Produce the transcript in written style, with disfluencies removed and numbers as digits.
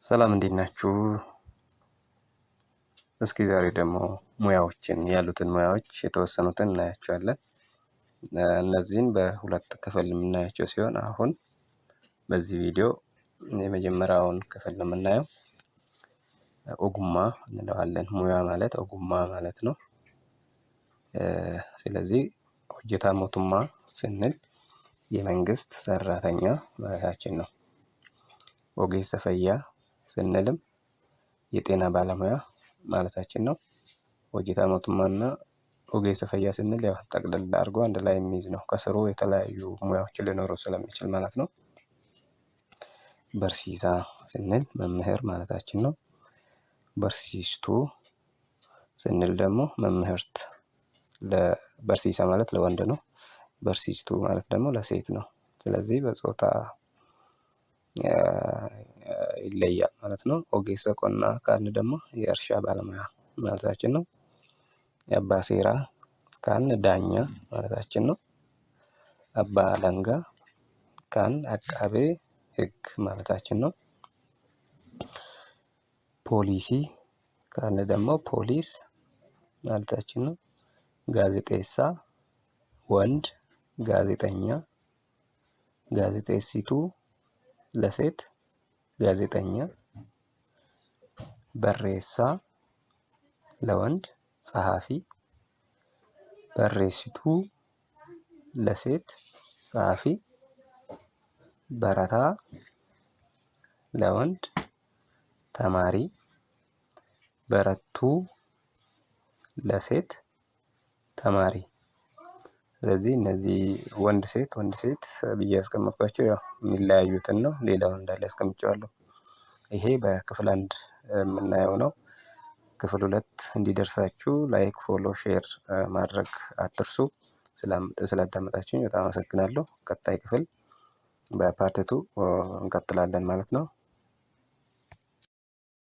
ሰላም እንዴት ናችሁ? እስኪ ዛሬ ደግሞ ሙያዎችን ያሉትን ሙያዎች የተወሰኑትን እናያቸዋለን። እነዚህን በሁለት ክፍል የምናያቸው ሲሆን አሁን በዚህ ቪዲዮ የመጀመሪያውን ክፍል ነው የምናየው። ኦጉማ እንለዋለን። ሙያ ማለት ኦጉማ ማለት ነው። ስለዚህ ሆጀታ ሞቱማ ስንል የመንግስት ሰራተኛ ማለታችን ነው። ኦጌሰ ፈያ ስንልም የጤና ባለሙያ ማለታችን ነው። ሆጀታ ሞቱማና ኦጌሰ ፈያ ስንል ያው ጠቅለል አድርጎ አንድ ላይ የሚይዝ ነው። ከስሩ የተለያዩ ሙያዎችን ሊኖሩ ስለሚችል ማለት ነው። በርሲሳ ስንል መምህር ማለታችን ነው። በርሲስቱ ስንል ደግሞ መምህርት። በርሲሳ ማለት ለወንድ ነው። በርሲስቱ ማለት ደግሞ ለሴት ነው። ስለዚህ በጾታ ይለያል ማለት ነው። ኦጌሰ ቆና ካልን ደግሞ የእርሻ ባለሙያ ማለታችን ነው። አባ ሴራ ካልን ዳኛ ማለታችን ነው። አባ አለንጋ ካልን አቃቤ ህግ ማለታችን ነው። ፖሊሲ ካልን ደግሞ ፖሊስ ማለታችን ነው። ጋዜጤሳ ወንድ ጋዜጠኛ። ጋዜጤሲቱ ለሴት ጋዜጠኛ። በሬሳ ለወንድ ጸሐፊ። በሬሲቱ ለሴት ጸሐፊ። በረታ ለወንድ ተማሪ። በረቱ ለሴት ተማሪ። ስለዚህ እነዚህ ወንድ ሴት ብዬ ያስቀመጥኳቸው ያው የሚለያዩትን ነው። ሌላውን እንዳለ አስቀምጬዋለሁ። ይሄ በክፍል 1 የምናየው ነው። ክፍል 2 እንዲደርሳችሁ ላይክ፣ ፎሎ፣ ሼር ማድረግ አትርሱ። ስላዳመጣችሁኝ በጣም አመሰግናለሁ። ቀጣይ ክፍል በፓርት 2 እንቀጥላለን ማለት ነው።